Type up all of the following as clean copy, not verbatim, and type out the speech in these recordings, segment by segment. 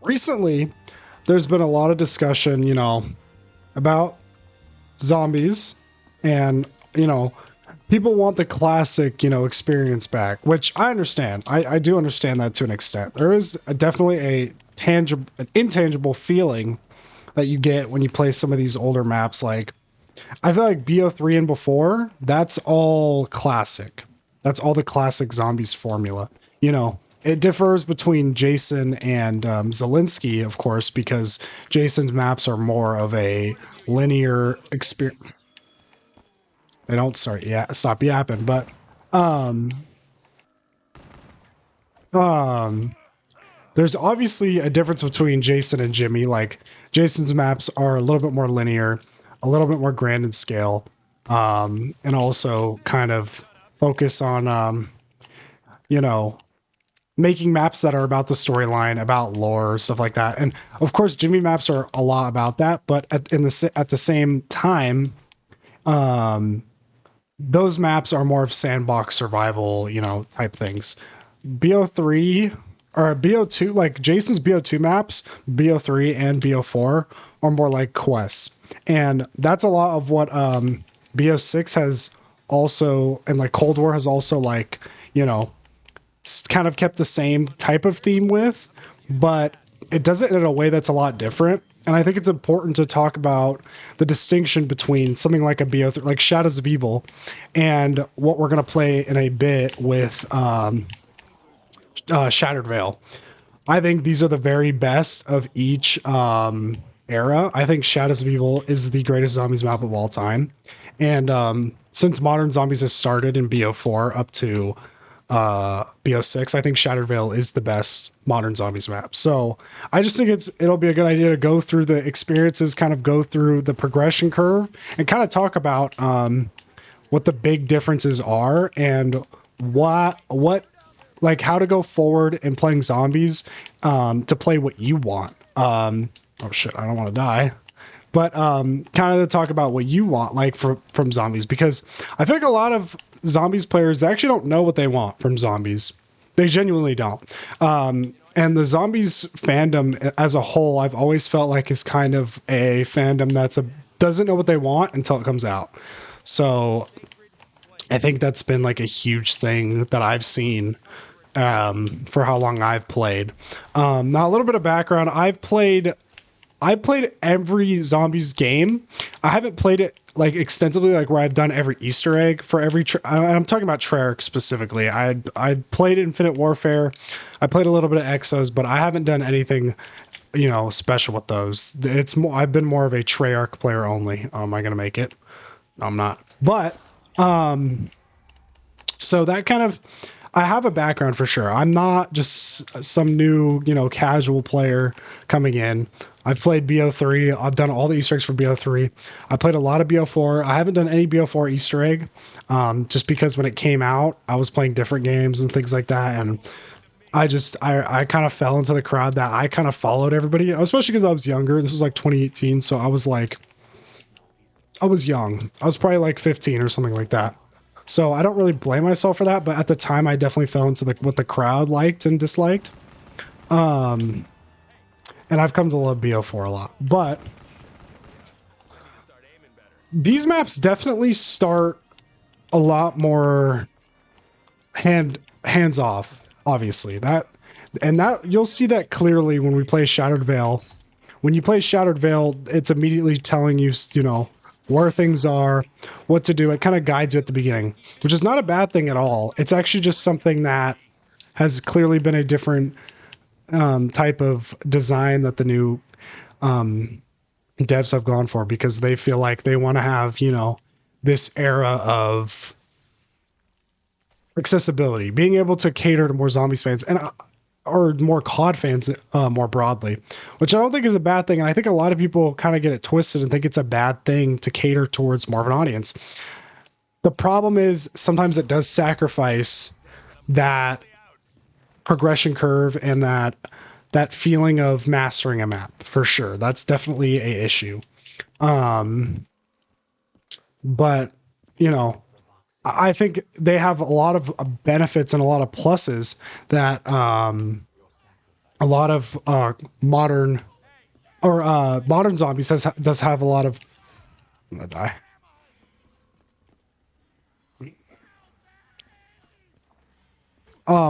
recently there's been a lot of discussion, about zombies, and people want the classic, experience back, which I understand. I do understand that to an extent. There is definitely an intangible feeling that you get when you play some of these older maps. Like, I feel like BO3 and before, that's all classic. That's all the classic zombies formula. It differs between Jason and Zelensky, of course, because Jason's maps are more of a linear experience. They don't stop yapping, but um um there's obviously a difference between Jason and Jimmy. Like, Jason's maps are a little bit more linear, a little bit more grand in scale, and also kind of focus on you know making maps that are about the storyline, about lore, stuff like that. And of course, Jimmy maps are a lot about that, but at the same time, um those maps are more of sandbox survival, type things. BO3 or BO2, like Jason's BO2 maps, BO3 and BO4 are more like quests. And that's a lot of what BO6 has also, and like Cold War has also, like, kind of kept the same type of theme with, but it does it in a way that's a lot different. And I think it's important to talk about the distinction between something like a BO3, like Shadows of Evil, and what we're going to play in a bit with Shattered Veil. I think these are the very best of each era. I think Shadows of Evil is the greatest zombies map of all time. And since Modern Zombies has started in BO4 up to BO6, I think Shattered Veil is the best Modern Zombies map. So I just think it'll be a good idea to go through the experiences, kind of go through the progression curve, and kind of talk about what the big differences are, and what like how to go forward in playing zombies, to play what you want. Oh shit, I don't want to die. But kind of to talk about what you want, like, from zombies, because I feel like a lot of zombies players, they actually don't know what they want from zombies. They genuinely don't. And the zombies fandom as a whole, I've always felt like is kind of a fandom doesn't know what they want until it comes out. So I think that's been like a huge thing that I've seen for how long I've played. Now, a little bit of background. I've played every zombies game. I haven't played it like extensively, like where I've done every Easter egg for every. I'm talking about Treyarch specifically. I played Infinite Warfare. I played a little bit of Exos, but I haven't done anything, special with those. It's more. I've been more of a Treyarch player only. Am I gonna make it? No, I'm not. But so that kind of. I have a background for sure. I'm not just some new, casual player coming in. I've played BO3. I've done all the Easter eggs for BO3. I played a lot of BO4. I haven't done any BO4 Easter egg, just because when it came out, I was playing different games and things like that. And I kind of fell into the crowd that I kind of followed everybody, especially because I was younger. This was like 2018. So I was young. I was probably like 15 or something like that. So I don't really blame myself for that, but at the time I definitely fell into what the crowd liked and disliked. And I've come to love BO4 a lot. But these maps definitely start a lot more hands off, obviously. That you'll see that clearly when we play Shattered Veil. When you play Shattered Veil, it's immediately telling you, where things are, what to do. It kind of guides you at the beginning, which is not a bad thing at all. It's actually just something that has clearly been a different type of design that the new devs have gone for, because they feel like they want to have, this era of accessibility, being able to cater to more zombies fans and or more COD fans more broadly, which I don't think is a bad thing. And I think a lot of people kind of get it twisted and think it's a bad thing to cater towards more of an audience. The problem is sometimes it does sacrifice that progression curve and that feeling of mastering a map, for sure. That's definitely a issue. But, I think they have a lot of benefits and a lot of pluses that a lot of modern or modern zombies does have a lot of. I'm gonna die.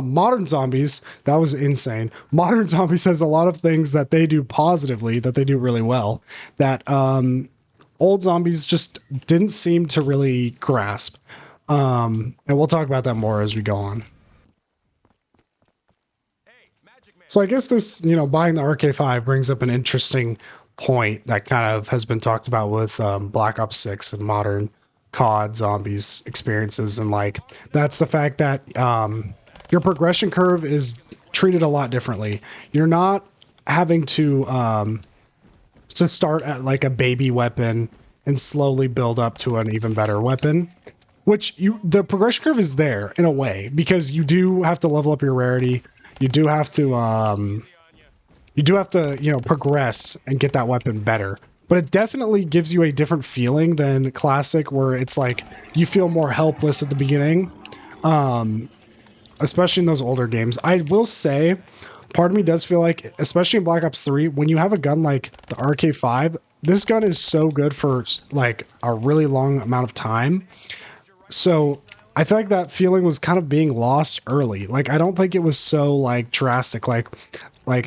Modern zombies, that was insane. Modern zombies has a lot of things that they do positively, that they do really well, that old zombies just didn't seem to really grasp. And we'll talk about that more as we go on. So I guess this, buying the RK5 brings up an interesting point that kind of has been talked about with Black Ops 6 and modern COD zombies experiences. And like, that's the fact that your progression curve is treated a lot differently. You're not having to start at like a baby weapon and slowly build up to an even better weapon, which the progression curve is there in a way because you do have to level up your rarity. You do have to progress and get that weapon better. But it definitely gives you a different feeling than classic, where it's like you feel more helpless at the beginning, especially in those older games. I will say, part of me does feel like, especially in Black Ops 3, when you have a gun like the RK5, this gun is so good for like a really long amount of time. So I feel like that feeling was kind of being lost early. Like I don't think it was so like drastic, like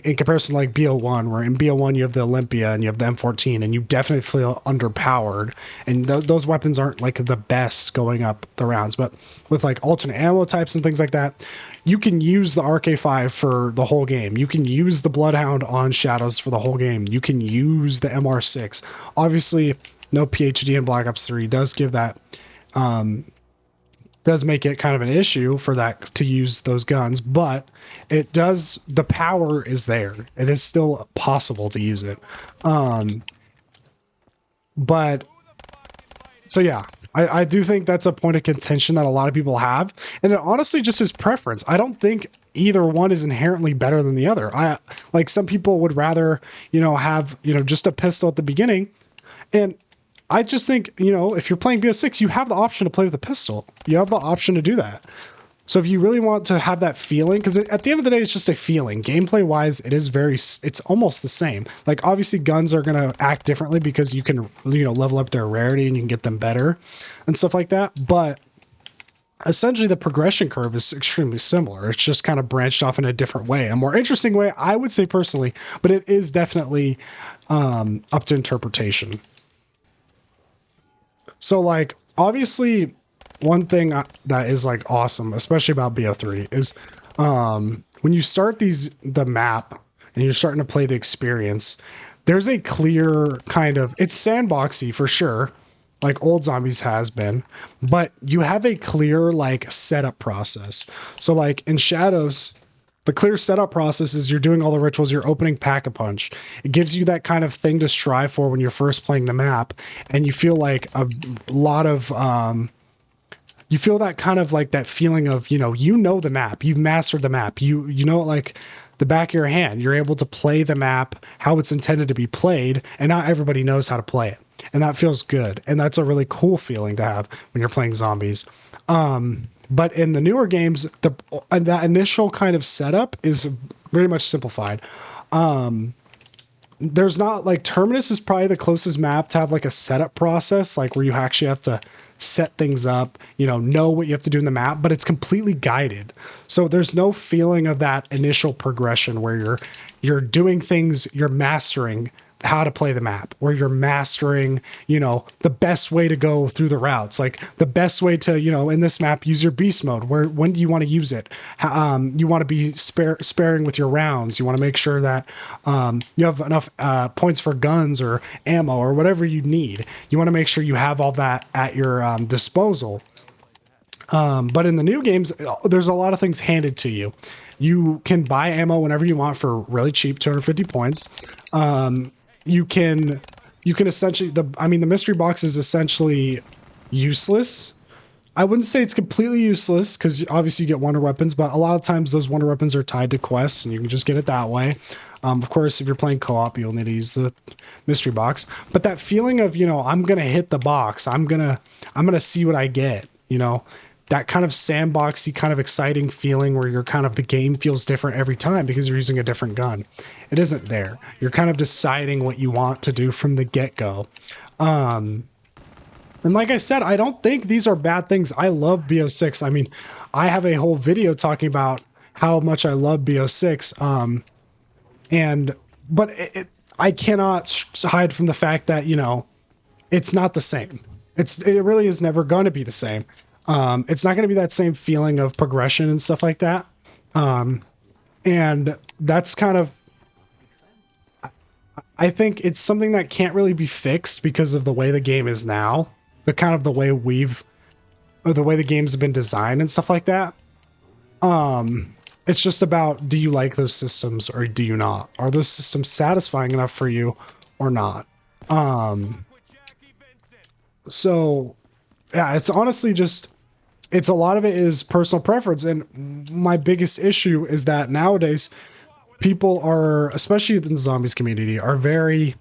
in comparison to like BO1, where in BO1 you have the Olympia and you have the M14, and you definitely feel underpowered. And those weapons aren't like the best going up the rounds. But with like alternate ammo types and things like that, you can use the RK5 for the whole game. You can use the Bloodhound on Shadows for the whole game. You can use the MR6. Obviously, no PhD in Black Ops 3 does give that. Does make it kind of an issue for that to use those guns, but it does, the power is there. It is still possible to use it. But so yeah, I do think that's a point of contention that a lot of people have, and it honestly just is preference. I don't think either one is inherently better than the other. I like, some people would rather, have, just a pistol at the beginning, and I just think, if you're playing BO6, you have the option to play with a pistol. You have the option to do that. So if you really want to have that feeling, because at the end of the day, it's just a feeling. Gameplay wise, it's almost the same. Like obviously guns are going to act differently because you can, level up their rarity and you can get them better and stuff like that. But essentially the progression curve is extremely similar. It's just kind of branched off in a different way, a more interesting way, I would say personally, but it is definitely up to interpretation. So like, obviously one thing that is like awesome, especially about BO3 is when you start the map and you're starting to play the experience, there's a clear kind of, it's sandboxy for sure, like old zombies has been, but you have a clear like setup process. So like in Shadows, the clear setup process is you're doing all the rituals, you're opening Pack-a-Punch. It gives you that kind of thing to strive for when you're first playing the map, and you feel like a lot of you feel that kind of like that feeling of, the map, you've mastered the map, you know it like the back of your hand. You're able to play the map how it's intended to be played, and not everybody knows how to play it. And that feels good. And that's a really cool feeling to have when you're playing zombies. But in the newer games, that initial kind of setup is very much simplified. There's not like, Terminus is probably the closest map to have like a setup process, like where you actually have to set things up, know what you have to do in the map, but it's completely guided. So there's no feeling of that initial progression where you're doing things, you're mastering how to play the map, where you're mastering, the best way to go through the routes, like the best way to, in this map, use your beast mode. When do you want to use it? You want to be sparing with your rounds. You want to make sure that you have enough points for guns or ammo or whatever you need. You want to make sure you have all that at your disposal. But in the new games, there's a lot of things handed to you. You can buy ammo whenever you want for really cheap, 250 points. You can essentially, the mystery box is essentially useless. I wouldn't say it's completely useless, because obviously you get wonder weapons, but a lot of times those wonder weapons are tied to quests and you can just get it that way. Of course, if you're playing co-op, you'll need to use the mystery box, but that feeling of, I'm going to hit the box, I'm going to see what I get, that kind of sandboxy, kind of exciting feeling where you're kind of the game feels different every time because you're using a different gun. It isn't there. You're kind of deciding what you want to do from the get-go. And like I said, I don't think these are bad things. I love BO6. I mean, I have a whole video talking about how much I love BO6. And but I cannot hide from the fact that, you know, it's not the same. It really is never going to be the same. It's not going to be that same feeling of progression and stuff like that. And that's kind of, I think it's something that can't really be fixed because of the way the game is now, but kind of the way or the way the games have been designed and stuff like that. It's just about, do you like those systems or do you not? Are those systems satisfying enough for you or not? So yeah, it's honestly just, it's a lot of it is personal preference. And my biggest issue is that nowadays people are, especially in the zombies community, are very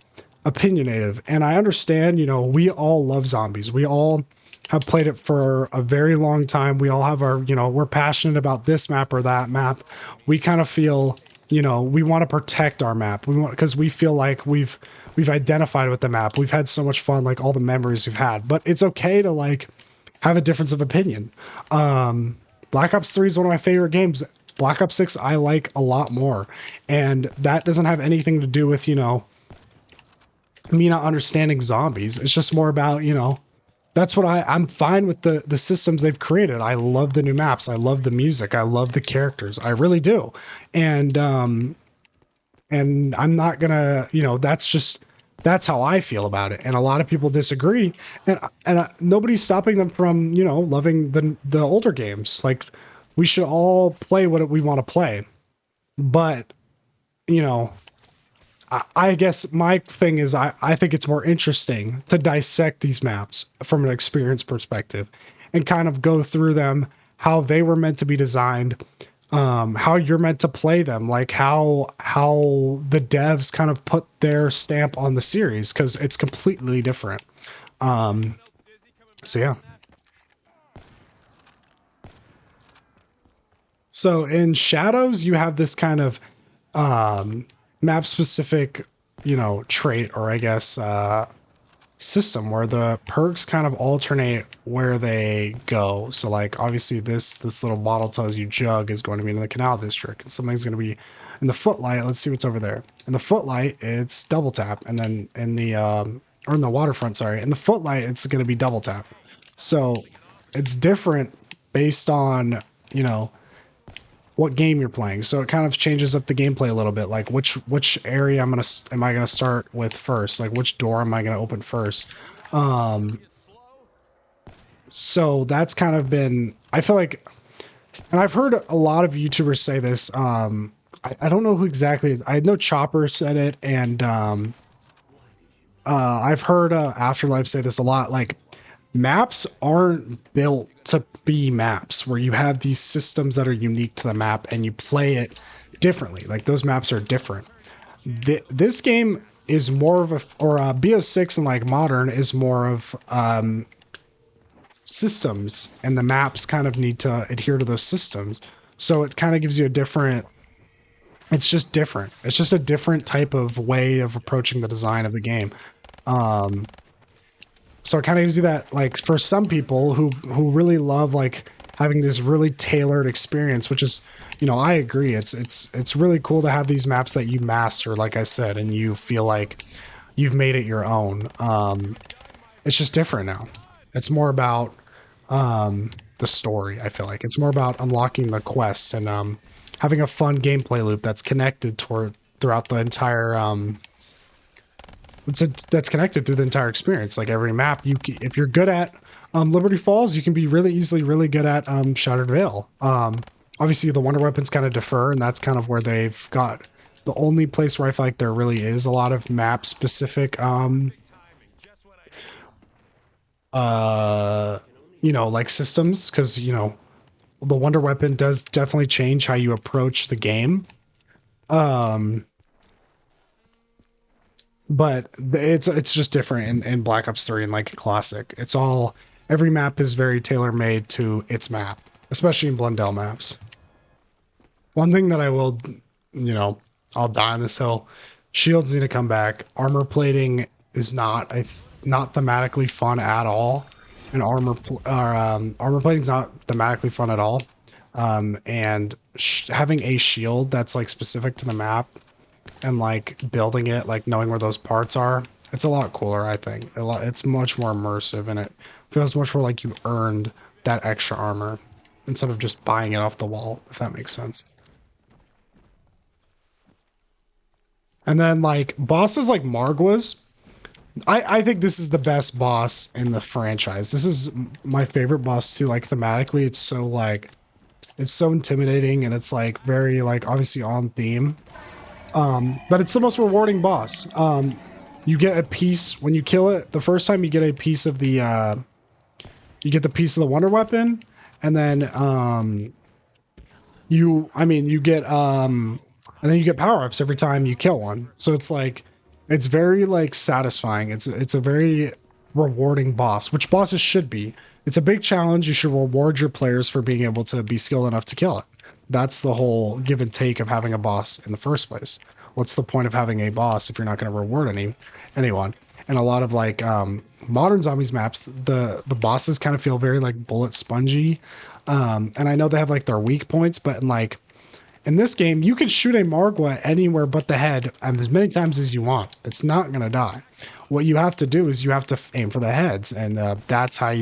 opinionated. And I understand, you know, we all love zombies. We all have played it for a very long time. We all have our, you know, we're passionate about this map or that map. We kind of feel, you know, we want to protect our map. We want, because we feel like we've identified with the map. We've had so much fun, like all the memories we've had. But it's okay to like have a difference of opinion. Black Ops 3 is one of my favorite games. Black Ops 6 I like a lot more. And that doesn't have anything to do with, you know, me not understanding zombies. It's just more about, you know, that's what I'm fine with the systems they've created. I love the new maps. I love the music. I love the characters. I really do. And I'm not gonna, you know, that's how I feel about it. And a lot of people disagree, and nobody's stopping them from, you know, loving the older games. Like, we should all play what we want to play. But, you know, I guess my thing is I think it's more interesting to dissect these maps from an experience perspective and kind of go through them, how they were meant to be designed, how you're meant to play them, like how the devs kind of put their stamp on the series, because it's completely different. So yeah. So in Shadows, you have this kind of map specific, you know, trait, or I guess system where the perks kind of alternate where they go. So like obviously this little bottle tells you Jug is going to be in the Canal District, and something's going to be in the Footlight. Let's see what's over there. In the Footlight, it's double tap, and then in the or in the Waterfront, sorry, in the Footlight, it's going to be double tap. So it's different based on, you know, what game you're playing. So it kind of changes up the gameplay a little bit. Like which area am I gonna start with first? Like which door am I gonna open first? So that's kind of been, I feel like, and I've heard a lot of YouTubers say this. I don't know who exactly. I know Chopper said it, and I've heard Afterlife say this a lot. Like, maps aren't built to be maps where you have these systems that are unique to the map and you play it differently. Like, those maps are different. This game is more of BO6 and like Modern is more of systems, and the maps kind of need to adhere to those systems. So it kind of gives you a different, it's just different. It's just a different type of way of approaching the design of the game. So it kind of gives you that, like, for some people who really love like having this really tailored experience, which is, you know, I agree. It's really cool to have these maps that you master, like I said, and you feel like you've made it your own. It's just different now. It's more about the story. I feel like it's more about unlocking the quest and having a fun gameplay loop that's connected throughout the entire that's connected through the entire experience. Like every map, if you're good at Liberty Falls, you can be really easily really good at Shattered Vale. Obviously, the wonder weapons kind of differ, and that's kind of where they've got the only place where I feel like there really is a lot of map specific you know, like systems, because, you know, the wonder weapon does definitely change how you approach the game. But it's just different in Black Ops 3 and like a classic. It's all every map is very tailor-made to its map, especially in Blundell maps. One thing that I will, you know, I'll die on this hill. Shields need to come back. Armor plating is not thematically fun at all, and armor plating is not thematically fun at all. And having a shield that's like specific to the map and like building it, like knowing where those parts are, it's a lot cooler. I think it's much more immersive, and it feels much more like you earned that extra armor instead of just buying it off the wall, if that makes sense. And then like bosses like Margwas, I think this is the best boss in the franchise. This is my favorite boss too. Like thematically, it's so intimidating and it's like very like obviously on theme. But it's the most rewarding boss. You get a piece when you kill it. The first time you get a piece of the you get the piece of the wonder weapon, and then you get and then you get power-ups every time you kill one. So it's like it's very like satisfying. It's a very rewarding boss, which bosses should be. It's a big challenge. You should reward your players for being able to be skilled enough to kill it. That's the whole give and take of having a boss in the first place. What's the point of having a boss if you're not going to reward anyone? And a lot of like modern zombies maps, the bosses kind of feel very like bullet spongy. And I know they have like their weak points, but in this game, you can shoot a Margwa anywhere but the head as many times as you want. It's not going to die. What you have to do is you have to aim for the heads, and that's how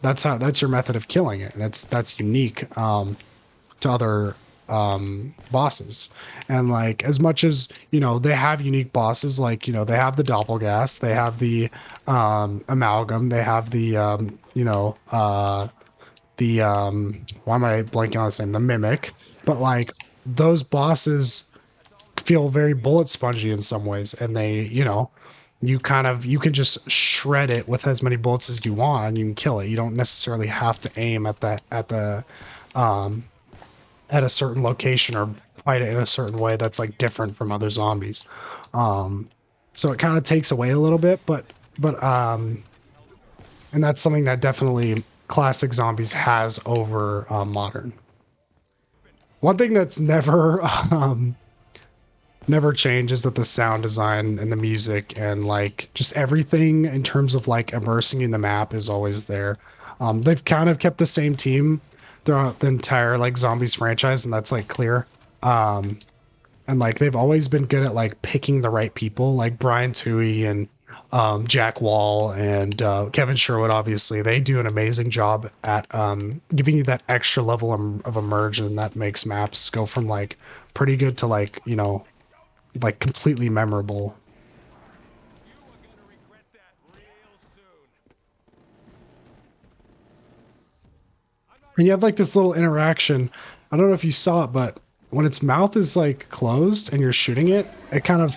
that's your method of killing it, and that's unique to other bosses. And like as much as they have unique bosses, like they have the doppelgas, they have the amalgam, they have the why am I blanking on his name? The mimic. But like those bosses feel very bullet spongy in some ways, and they, you can just shred it with as many bullets as you want, and you can kill it. You don't necessarily have to aim at a certain location or fight it in a certain way that's like different from other zombies. So it kind of takes away a little bit, but and that's something that definitely classic zombies has over modern. One thing that's never changes that the sound design and the music and like just everything in terms of like immersing you in the map is always there. They've kind of kept the same team throughout the entire like zombies franchise, and that's like clear. And like they've always been good at like picking the right people, like Brian Toohey and Jack Wall and Kevin Sherwood. Obviously they do an amazing job at giving you that extra level of immersion that makes maps go from like pretty good to like like completely memorable. And you have like this little interaction. I don't know if you saw it, but when its mouth is like closed and you're shooting it, it kind of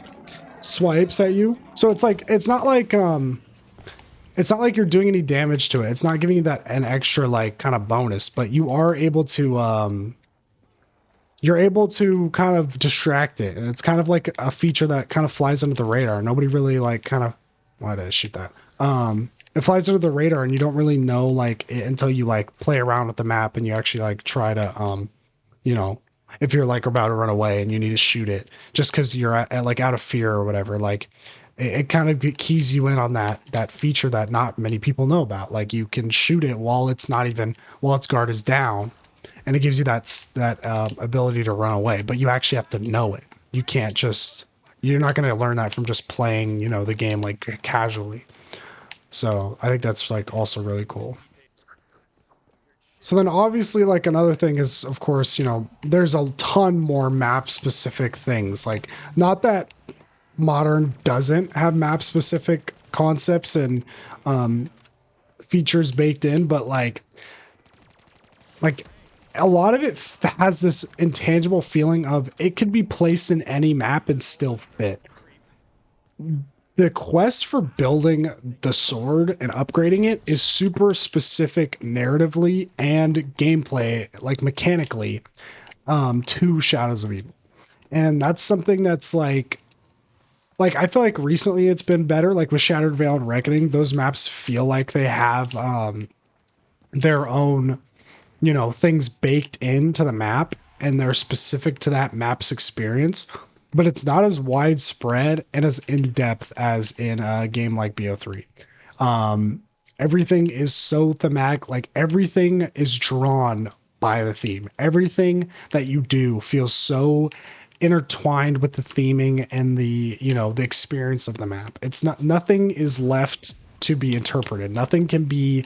swipes at you. So it's not like you're doing any damage to it. It's not giving you that an extra like kind of bonus, but you are able to you're able to kind of distract it, and it's kind of like a feature that kind of flies under the radar. Nobody really like kind of why did I shoot that? It flies under the radar, and you don't really know like it until you like play around with the map and you actually like try to you know, if you're like about to run away and you need to shoot it just because you're at like out of fear or whatever, like it kind of keys you in on that feature that not many people know about. Like you can shoot it while its guard is down, and it gives you that ability to run away. But you actually have to know it. You can't just you're not going to learn that from just playing the game like casually. So I think that's like also really cool. So then obviously like another thing is of course, there's a ton more map specific things. Like not that modern doesn't have map specific concepts and features baked in, but like a lot of it has this intangible feeling of it could be placed in any map and still fit. The quest for building the sword and upgrading it is super specific narratively and gameplay, like mechanically, to Shadows of Evil. And that's something that's like like I feel like recently it's been better. Like with Shattered Veil and Reckoning, those maps feel like they have their own, you know, things baked into the map and they're specific to that map's experience, but it's not as widespread and as in depth as in a game like BO3. Um, Everything is so thematic, like everything is drawn by the theme. Everything that you do feels so intertwined with the theming and the, you know, the experience of the map. It's not, nothing is left to be interpreted. Nothing can be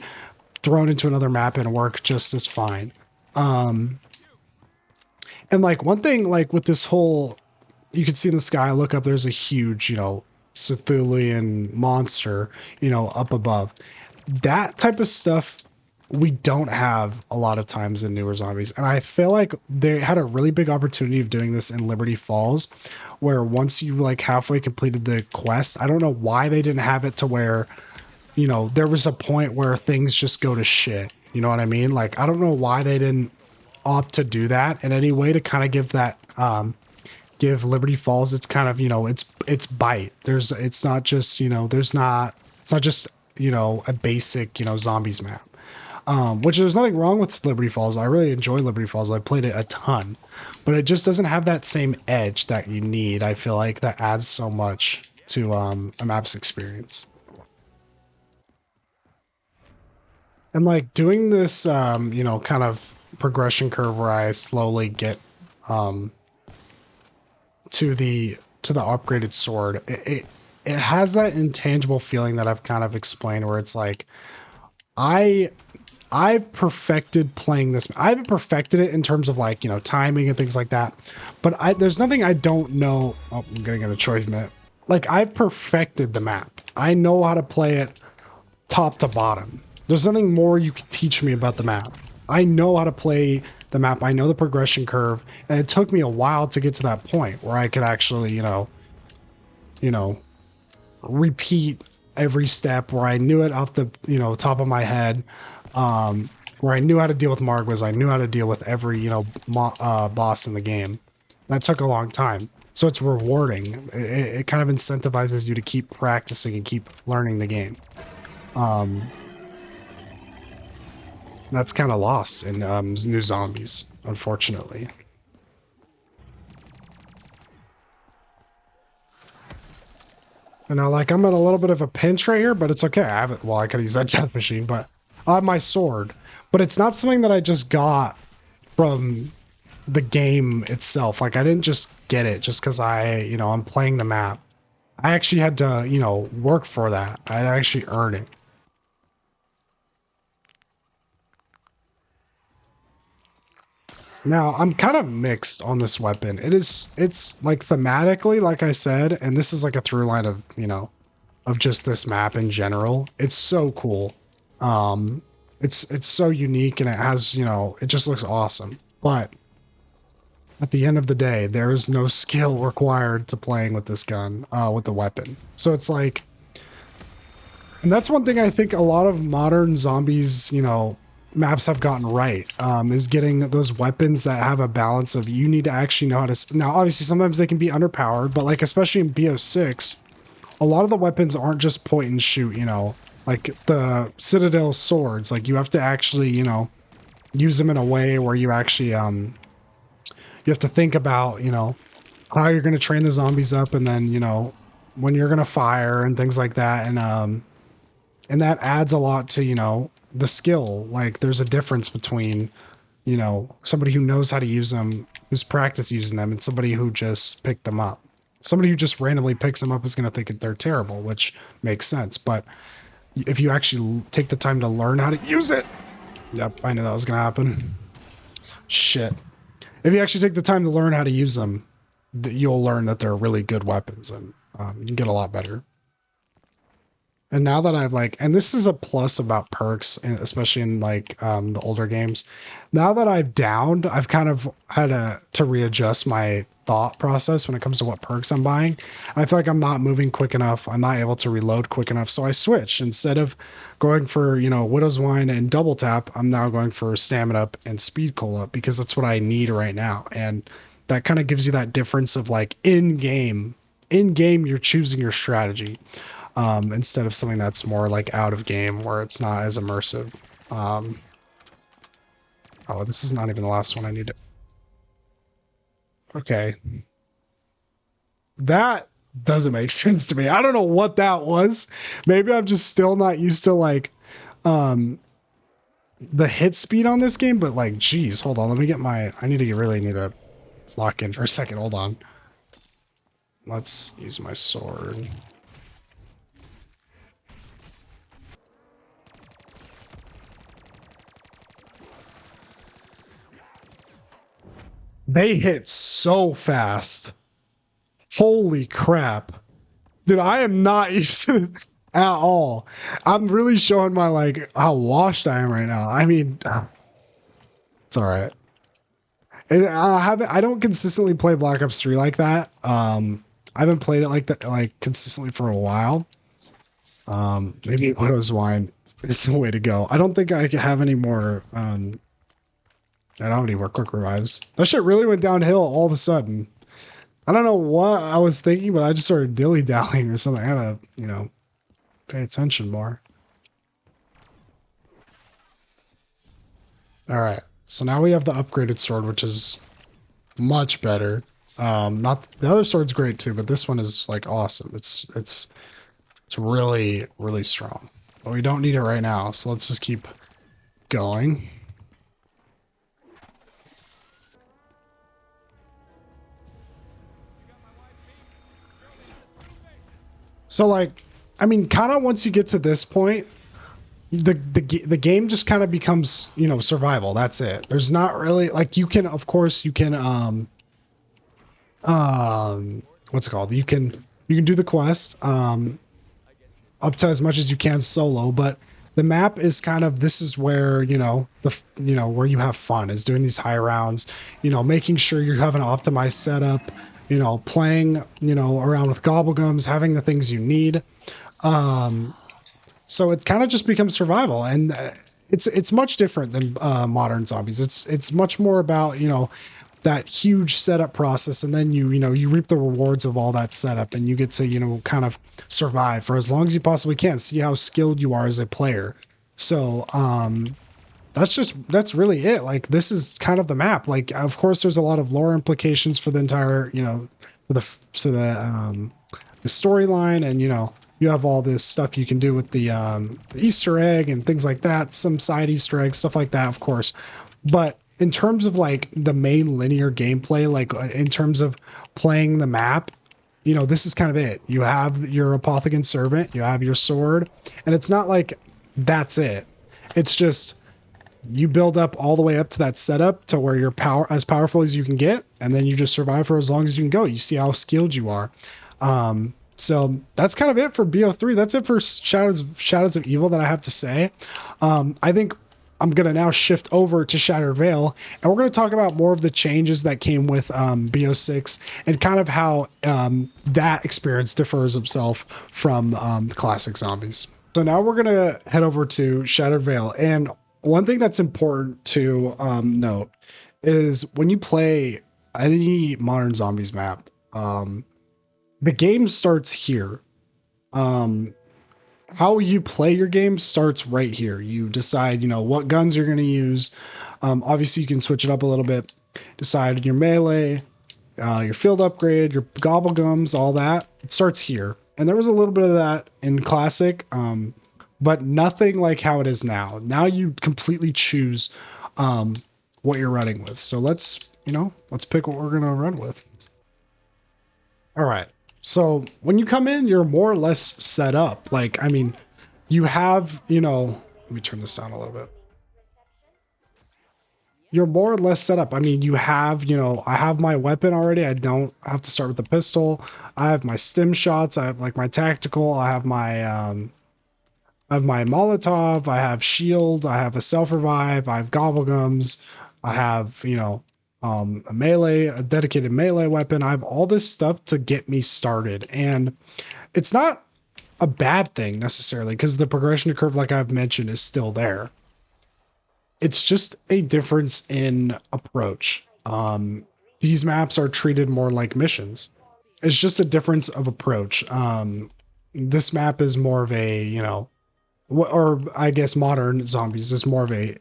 thrown into another map and work just as fine. Um, and like one thing, like with this whole, you can see in the sky, look up, there's a huge, you know, Cthulian monster, you know, up above. That type of stuff we don't have a lot of times in newer zombies. And I feel like they had a really big opportunity of doing this in Liberty Falls, where once you like halfway completed the quest, I don't know why they didn't have it to where, you know, there was a point where things just go to shit. You know what I mean? Like, I don't know why they didn't opt to do that in any way to kind of give that, give Liberty Falls its kind of, you know, its bite. There's, it's not just, you know, there's not, it's not just, you know, a basic, you know, zombies map. Which there's nothing wrong with Liberty Falls. I really enjoy Liberty Falls. I played it a ton, but it just doesn't have that same edge that you need. I feel like that adds so much to a map's experience. And like doing this, you know, kind of progression curve where I slowly get um, to the upgraded sword. It has that intangible feeling that I've kind of explained, where it's like I I've perfected playing this. I haven't perfected it in terms of like, you know, timing and things like that. But there's nothing I don't know. Oh, I'm getting a choice map. Like I've perfected the map. I know how to play it top to bottom. There's nothing more you can teach me about the map. I know how to play the map. I know the progression curve, and it took me a while to get to that point where I could actually, you know, repeat every step, where I knew it off the, you know, top of my head, where I knew how to deal with Margwas. I knew how to deal with every, you know, boss in the game. That took a long time. So it's rewarding. It kind of incentivizes you to keep practicing and keep learning the game. Um, that's kind of lost in new zombies, unfortunately. And now, like, I'm in a little bit of a pinch right here, but it's okay. I have it. Well, I could use that death machine, but I have my sword. But it's not something that I just got from the game itself. Like, I didn't just get it just because you know, I'm playing the map. I actually had to, you know, work for that. I had to actually earn it. Now, I'm kind of mixed on this weapon. It's like thematically, like I said, and this is like a through line of, you know, of just this map in general. It's so cool. Um, it's so unique, and it has, you know, it just looks awesome. But at the end of the day, there is no skill required to playing with this gun, with the weapon. So it's like, and that's one thing I think a lot of modern zombies, you know, maps have gotten right, is getting those weapons that have a balance of, you need to actually know how to, now obviously sometimes they can be underpowered, but like especially in BO6, a lot of the weapons aren't just point and shoot, you know, like the Citadel swords, like you have to actually, you know, use them in a way where you actually, you have to think about, you know, how you're going to train the zombies up, and then, you know, when you're going to fire and things like that. And that adds a lot to, you know, the skill. Like there's a difference between, you know, somebody who knows how to use them, who's practiced using them, and somebody who just picked them up. Somebody who just randomly picks them up is going to think that they're terrible, which makes sense. But if you actually take the time to learn how to use it, yep, I knew that was going to happen. Shit. If you actually take the time to learn how to use them, you'll learn that they're really good weapons, and you can get a lot better. And now that I've like, and this is a plus about perks, especially in like the older games. Now that I've downed, I've kind of had to readjust my thought process when it comes to what perks I'm buying. I feel like I'm not moving quick enough. I'm not able to reload quick enough. So I switch. Instead of going for, you know, Widow's Wine and double tap, I'm now going for stamina up and speed cola up, because that's what I need right now. And that kind of gives you that difference of like in game, in game you're choosing your strategy, instead of something that's more like out of game where it's not as immersive. Um, oh, this is not even the last one I need to. Okay, that doesn't make sense to me. I don't know what that was. Maybe I'm just still not used to like um the hit speed on this game, but like geez, hold on, let me get my I need to really need to lock in for a second. Hold on. Let's use my sword. They hit so fast. Holy crap. Dude, I am not used to this at all. I'm really showing my like how washed I am right now. I mean, it's all right. I don't consistently play Black Ops 3 like that. I haven't played it like that like consistently for a while. Maybe Widow's Wine is the way to go. I don't think I have any more I don't have any more quick revives. That shit really went downhill all of a sudden. I don't know what I was thinking, but I just started dilly-dallying or something. I gotta, pay attention more. Alright, so now we have the upgraded sword, which is much better. Not the other sword's great too, but this one is like awesome. It's really, really strong. But we don't need it right now, so let's just keep going. So like, I mean, kind of once you get to this point, the game just kind of becomes, survival. That's it. There's not really like you can, of course, you can what's it called? You can do the quest up to as much as you can solo, but the map is kind of this is where where you have fun is doing these high rounds, making sure you have an optimized setup, playing around with gobblegums, having the things you need. So it kind of just becomes survival, and it's much different than modern zombies. It's much more about that huge setup process, and then you reap the rewards of all that setup, and you get to kind of survive for as long as you possibly can. See how skilled you are as a player. So that's really it. Like this is kind of the map. Like of course there's a lot of lore implications for the entire the storyline, and you have all this stuff you can do with the Easter egg and things like that, some side Easter eggs, stuff like that, of course. But in terms of like the main linear gameplay, like in terms of playing the map, this is kind of it. You have your Apothicon Servant, you have your sword, and it's not like that's it. It's just you build up all the way up to that setup to where you're as powerful as you can get, and then you just survive for as long as you can go. You see how skilled you are. So that's kind of it for BO3. That's it for Shadows of Evil that I have to say. I think I'm going to now shift over to Shattered Veil, and we're going to talk about more of the changes that came with BO6 and kind of how that experience differs itself from the classic zombies. So now we're going to head over to Shattered Veil. And one thing that's important to note is when you play any modern zombies map, the game starts here. How you play your game starts right here. You decide, what guns you're going to use. Obviously, you can switch it up a little bit. Decide your melee, your field upgrade, your gobblegums, all that. It starts here. And there was a little bit of that in Classic, but nothing like how it is now. Now you completely choose what you're running with. So let's pick what we're going to run with. All right. So when you come in, you're more or less set up. Like, I mean, you have, let me turn this down a little bit. You're more or less set up. I mean, you have, I have my weapon already. I don't have to start with the pistol. I have my stim shots. I have like my tactical. I have my Molotov. I have shield. I have a self revive. I have gobblegums. I have, a dedicated melee weapon. I have all this stuff to get me started, and it's not a bad thing necessarily because the progression curve, like I've mentioned, is still there. It's just a difference in approach. These maps are treated more like missions. It's just a difference of approach. This map is more of a, or I guess modern zombies is more of a,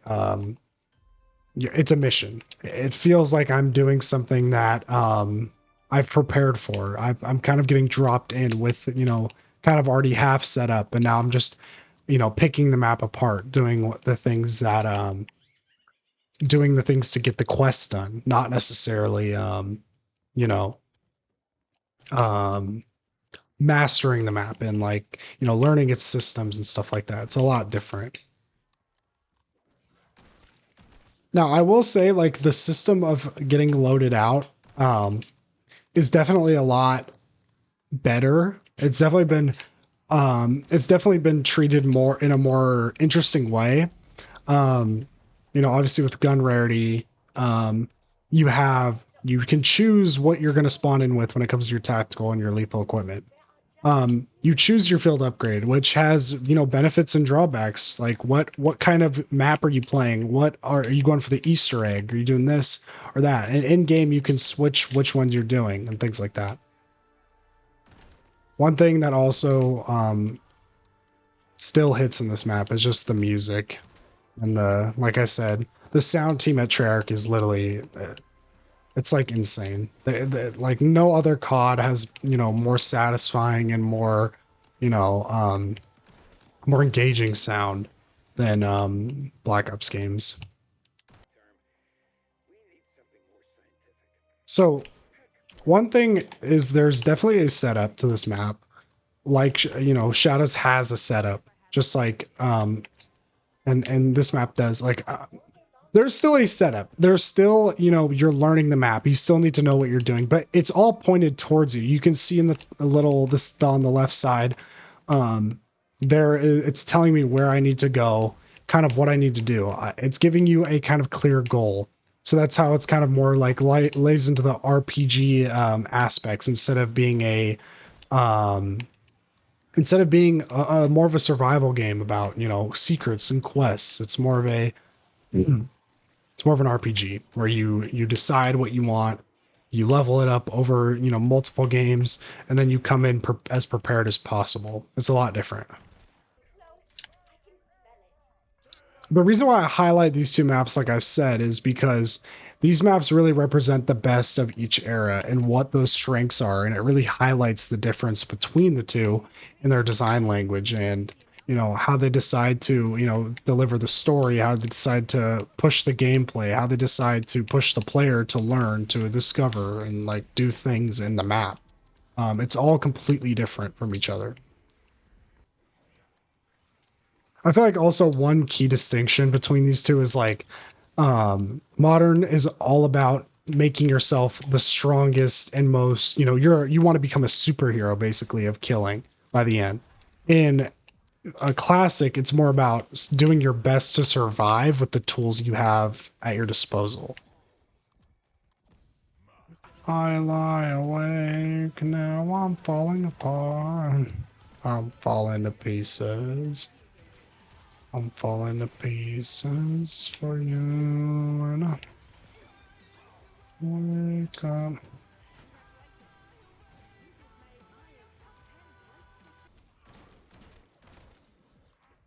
yeah, it's a mission. It feels like I'm doing something that I've prepared for. I'm kind of getting dropped in with, kind of already half set up, and now I'm just, picking the map apart, doing the things to get the quest done, not necessarily, you know, um, mastering the map and like, learning its systems and stuff like that. It's a lot different. Now, I will say like the system of getting loaded out, is definitely a lot better. It's definitely been treated more in a more interesting way. Um, Obviously with gun rarity, you can choose what you're going to spawn in with when it comes to your tactical and your lethal equipment. You choose your field upgrade, which has, benefits and drawbacks. Like what kind of map are you playing? Are you going for the Easter egg? Are you doing this or that? And in game, you can switch which ones you're doing and things like that. One thing that also still hits in this map is just the music and like I said, the sound team at Treyarch is literally, it's like insane. Like no other COD has, more satisfying and more, you know, um, more engaging sound than Black Ops games. So one thing is there's definitely a setup to this map. Like, Shadows has a setup, just like and this map does. Like, there's still a setup. There's still, you're learning the map. You still need to know what you're doing, but it's all pointed towards you. You can see in this on the left side, um, it's telling me where I need to go, kind of what I need to do. It's giving you a kind of clear goal. So that's how it's kind of more like lays into the RPG aspects um, instead of being a more of a survival game about secrets and quests. It's more of an RPG where you decide what you want, you level it up over multiple games, and then you come in as prepared as possible. It's a lot different. The reason why I highlight these two maps, like I've said, is because these maps really represent the best of each era and what those strengths are, and it really highlights the difference between the two in their design language and how they decide to deliver the story, how they decide to push the gameplay, how they decide to push the player to learn, to discover, and like do things in the map. It's all completely different from each other. I feel like also one key distinction between these two is like modern is all about making yourself the strongest and most, you want to become a superhero basically of killing by the end. In a classic, it's more about doing your best to survive with the tools you have at your disposal. I lie awake, now I'm falling apart. I'm falling to pieces. I'm falling to pieces for you, and I wake up.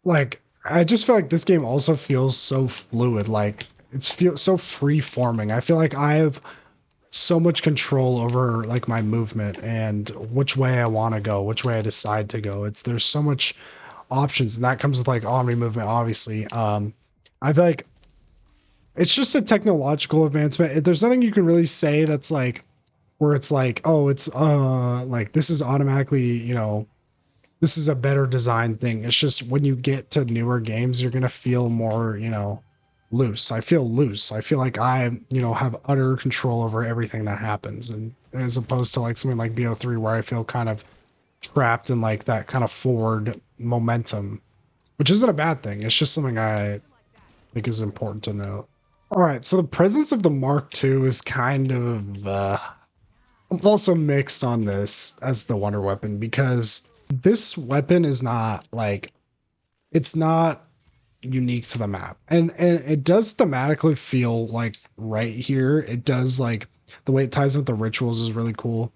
Like, I just feel like this game also feels so fluid. Like, it's feel so free forming. I feel like I have so much control over like my movement and which way I want to go, which way I decide to go. There's so much options, and that comes with like army movement, obviously. I feel like it's just a technological advancement. There's nothing you can really say that's like where it's like, oh, it's like this is automatically, this is a better design thing. It's just when you get to newer games, you're gonna feel more, loose. I feel loose. I feel like I, have utter control over everything that happens, and as opposed to like something like BO3 where I feel kind of trapped in like that kind of forward momentum, which isn't a bad thing. It's just something I think is important to note. All right, so the presence of the Mark II is kind of I'm also mixed on this as the wonder weapon because this weapon is not like it's not unique to the map. And it does thematically feel like right here. It does like the way it ties in with the rituals is really cool.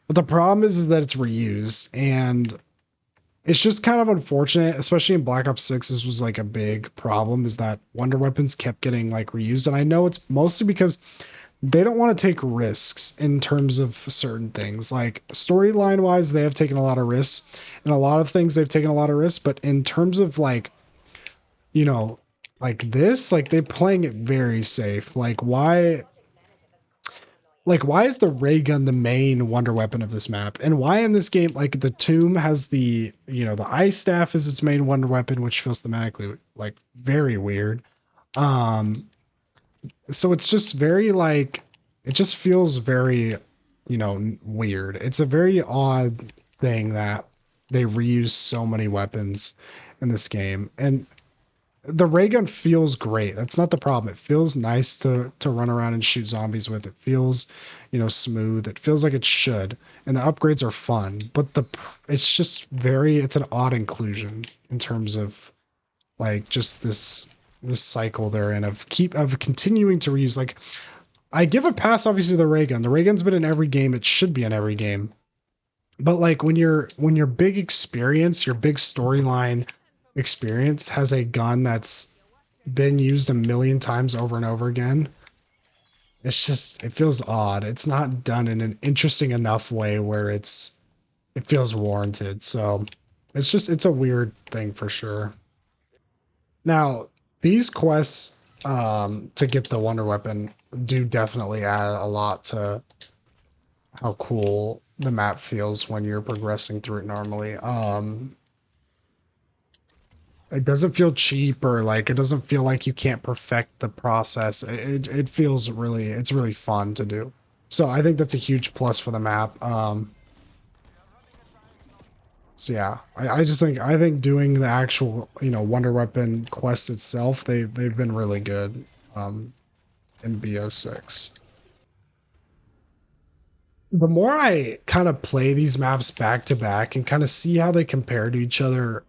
But the problem is that it's reused, and it's just kind of unfortunate, especially in Black Ops 6. This was like a big problem, is that wonder weapons kept getting like reused. And I know it's mostly because they don't want to take risks in terms of certain things. Like storyline wise, they have taken a lot of risks, and a lot of things they've taken a lot of risks. But in terms of like, you know, like this, like they're playing it very safe. Like why is the ray gun the main wonder weapon of this map, and why in this game like the tomb has the, the ice staff is its main wonder weapon, which feels thematically like very weird. So it's just very like, it just feels very, weird. It's a very odd thing that they reuse so many weapons in this game. And the ray gun feels great. That's not the problem. It feels nice to run around and shoot zombies with. It feels, smooth. It feels like it should. And the upgrades are fun. But it's just very, it's an odd inclusion in terms of like just this cycle they're in of continuing to reuse. Like I give a pass obviously to the ray gun. The ray gun's been in every game. It should be in every game. But like when your big experience, your big storyline experience has a gun that's been used a million times over and over again, it feels odd. It's not done in an interesting enough way where it feels warranted. So it's a weird thing for sure. Now, these quests to get the wonder weapon do definitely add a lot to how cool the map feels when you're progressing through it normally. It doesn't feel cheap, or like it doesn't feel like you can't perfect the process. It feels really, it's really fun to do. So I think that's a huge plus for the map. So yeah, I think doing the actual, wonder weapon quest itself, they've been really good in BO6. The more I kind of play these maps back to back and kind of see how they compare to each other,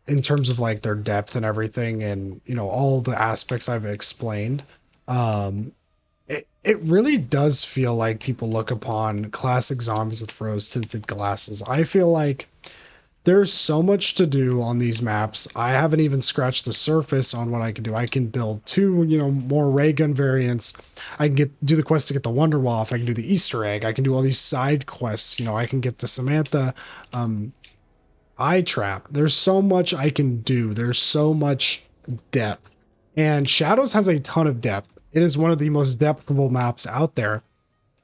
in terms of like their depth and everything, and all the aspects I've explained, um, it really does feel like people look upon classic zombies with rose tinted glasses. I feel like there's so much to do on these maps. I haven't even scratched the surface on what I can do. I can build two, more ray gun variants. I can do the quest to get the Wonder Waff. I can do the Easter egg. I can do all these side quests. I can get the Samantha eye trap. There's so much I can do. There's so much depth. And Shadows has a ton of depth. It is one of the most depthful maps out there,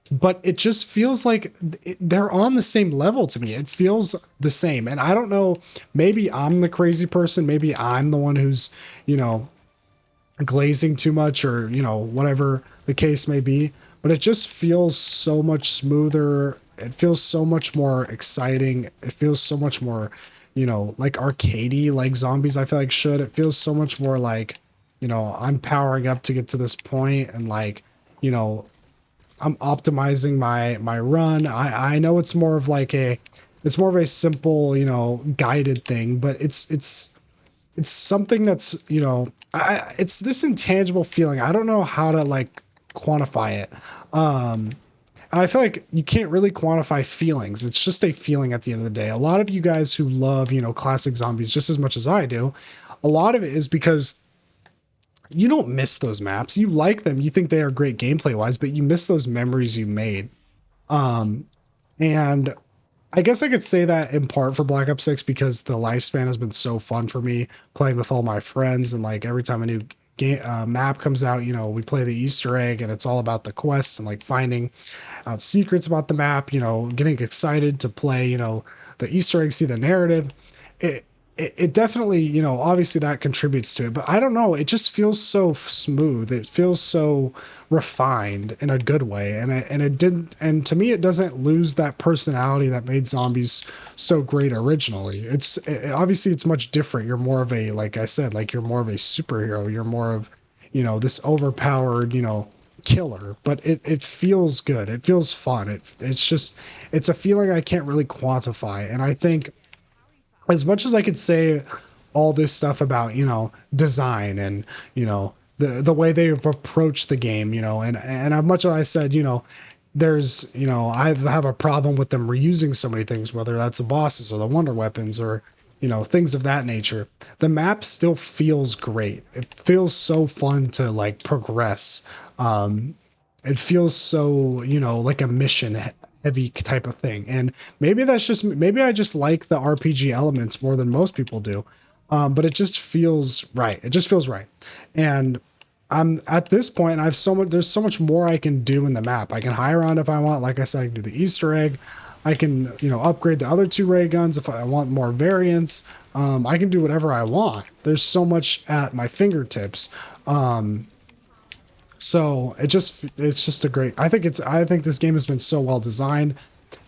but it just feels like they're on the same level to me. It feels the same. And I don't know, maybe I'm the crazy person. Maybe I'm the one who's, you know, glazing too much, or, whatever the case may be, but it just feels so much smoother. It feels so much more exciting. It feels so much more, like arcadey, like zombies, I feel like should. It feels so much more like, I'm powering up to get to this point, and like, you know, I'm optimizing my run. I know it's more of a simple, guided thing, but it's something that's, it's this intangible feeling. I don't know how to like quantify it. And I feel like you can't really quantify feelings. It's just a feeling at the end of the day. A lot of you guys who love, classic zombies just as much as I do, a lot of it is because you don't miss those maps. You like them. You think they are great gameplay wise, but you miss those memories you made. Um, and I guess I could say that in part for Black Ops 6 because the lifespan has been so fun for me playing with all my friends, and like every time a new game map comes out, we play the Easter egg, and it's all about the quest and like finding out secrets about the map, getting excited to play, the Easter egg, see the narrative. It definitely, obviously that contributes to it, but I don't know. It just feels so smooth. It feels so refined in a good way. And it didn't, and to me, it doesn't lose that personality that made zombies so great originally. Obviously it's much different. You're more of a, like I said, like you're more of a superhero. You're more of, this overpowered, killer, but it feels good. It feels fun. It's a feeling I can't really quantify. And I think as much as I could say all this stuff about, design and, the way they approach the game, and how much I said, there's, I have a problem with them reusing so many things, whether that's the bosses or the wonder weapons or, things of that nature. The map still feels great. It feels so fun to like progress. Um, it feels so, like a mission heavy type of thing. And maybe I just like the RPG elements more than most people do. But it just feels right. It just feels right. And I'm at this point, there's so much more I can do in the map. I can high around if I want. Like I said, I can do the Easter egg. I can, upgrade the other two ray guns if I want more variants. I can do whatever I want. There's so much at my fingertips. Um, so it's just a great. I think this game has been so well designed,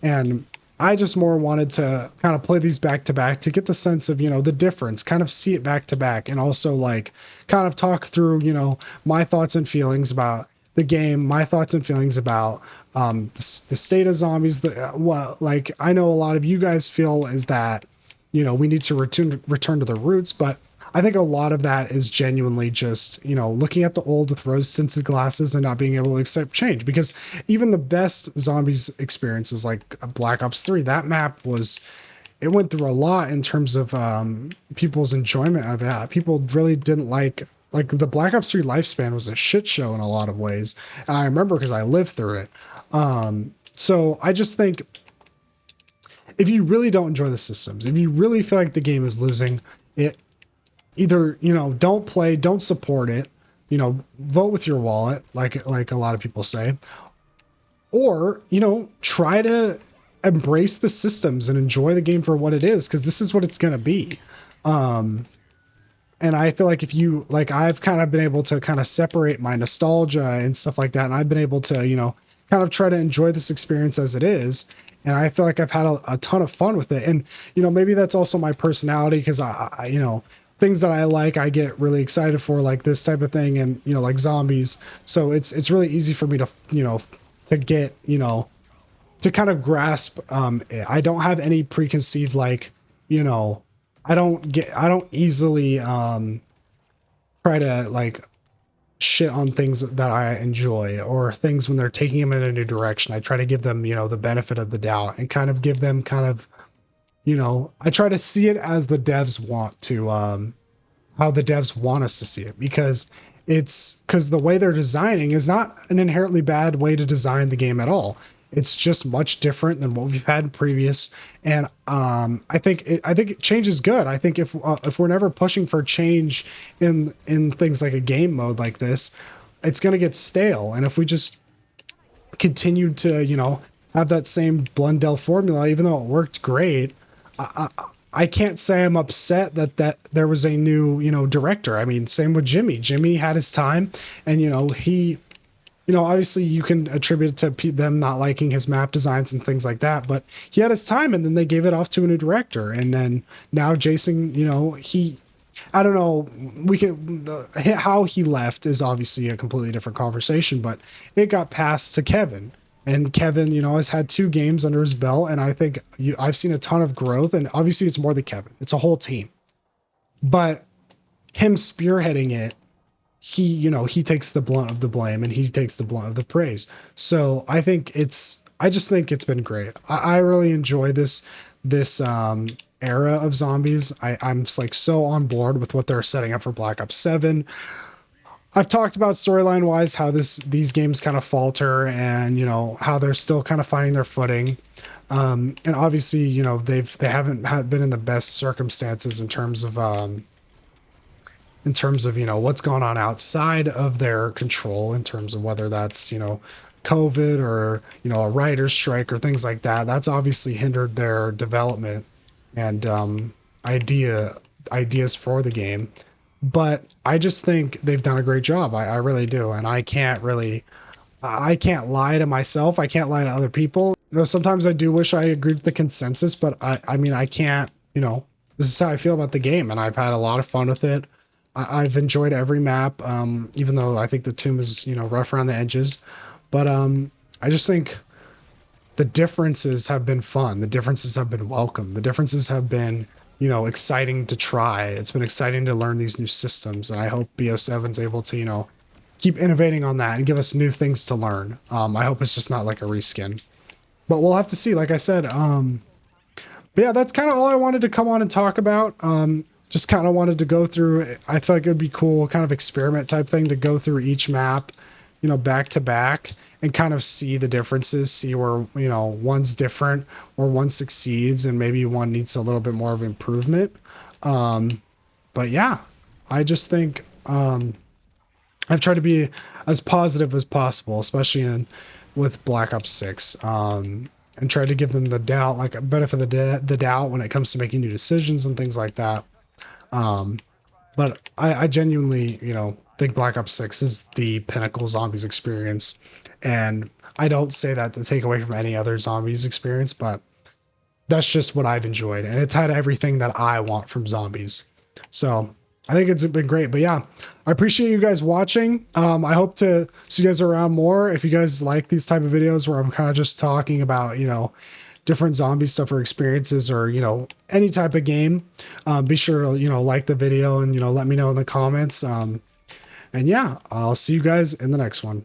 and I just more wanted to kind of play these back to back to get the sense of, the difference, kind of see it back to back, and also like kind of talk through, my thoughts and feelings about the game, my thoughts and feelings about the state of zombies. What like I know a lot of you guys feel is that, we need to return to the roots, but I think a lot of that is genuinely just, looking at the old with rose tinted glasses and not being able to accept change. Because even the best zombies experiences like Black Ops 3, that map it went through a lot in terms of people's enjoyment of that. People really didn't like the Black Ops 3 lifespan was a shit show in a lot of ways. And I remember because I lived through it. So I just think if you really don't enjoy the systems, if you really feel like the game is losing, it either, don't support it, vote with your wallet, like a lot of people say, or, try to embrace the systems and enjoy the game for what it is, because this is what it's going to be. And I feel like if you like, I've kind of been able to kind of separate my nostalgia and stuff like that, and I've been able to, kind of try to enjoy this experience as it is. And I feel like I've had a ton of fun with it. And, maybe that's also my personality, because things that I like, I get really excited for, like this type of thing, and like zombies. So it's really easy for me to to get to kind of grasp. I don't have any preconceived like I don't easily try to like shit on things that I enjoy, or things when they're taking them in a new direction. I try to give them the benefit of the doubt, and kind of give them kind of I try to see it as the devs want to, how the devs want us to see it, because the way they're designing is not an inherently bad way to design the game at all. It's just much different than what we've had in previous. And I think change is good. I think if we're never pushing for change in things like a game mode like this, it's going to get stale. And if we just continue to, have that same Blundell formula, even though it worked great, I can't say I'm upset that there was a new, director. I mean, same with Jimmy. Jimmy had his time, and, he, obviously you can attribute it to them not liking his map designs and things like that, but he had his time, and then they gave it off to a new director. And then now Jason, I don't know, how he left is obviously a completely different conversation, but it got passed to Kevin. And Kevin, has had 2 games under his belt, and I think I've seen a ton of growth. And obviously, it's more than Kevin; it's a whole team. But him spearheading it, he takes the blunt of the blame, and he takes the blunt of the praise. So I just think it's been great. I really enjoy this era of zombies. I'm like so on board with what they're setting up for Black Ops 7. I've talked about storyline wise how these games kind of falter, and how they're still kind of finding their footing, and obviously they haven't been in the best circumstances in terms of what's going on outside of their control, in terms of whether that's COVID or a writer's strike or things like that. That's obviously hindered their development and ideas for the game. But I just think they've done a great job. I really do. And I can't lie to myself. I can't lie to other people. Sometimes I do wish I agreed with the consensus, but I mean, I can't, this is how I feel about the game, and I've had a lot of fun with it. I've enjoyed every map, even though I think the tomb is, rough around the edges. But I just think the differences have been fun. The differences have been welcome. The differences have been, exciting to try. It's been exciting to learn these new systems, and I hope BO7's able to, keep innovating on that and give us new things to learn. I hope it's just not like a reskin, but we'll have to see. Like I said, but yeah, that's kind of all I wanted to come on and talk about. Just kind of wanted to go through. I thought it would be cool, kind of experiment type thing to go through each map, back to back and kind of see the differences, see where, one's different or one succeeds and maybe one needs a little bit more of improvement. But yeah, I just think, I've tried to be as positive as possible, especially with Black Ops 6, and try to give them the doubt, like a benefit of the doubt when it comes to making new decisions and things like that. Um, but I genuinely, think Black Ops 6 is the pinnacle zombies experience. And I don't say that to take away from any other zombies experience, but that's just what I've enjoyed. And it's had everything that I want from zombies. So I think it's been great. But yeah, I appreciate you guys watching. I hope to see you guys around more. If you guys like these type of videos where I'm kind of just talking about, different zombie stuff or experiences or, any type of game, be sure to, like the video and, let me know in the comments. And yeah, I'll see you guys in the next one.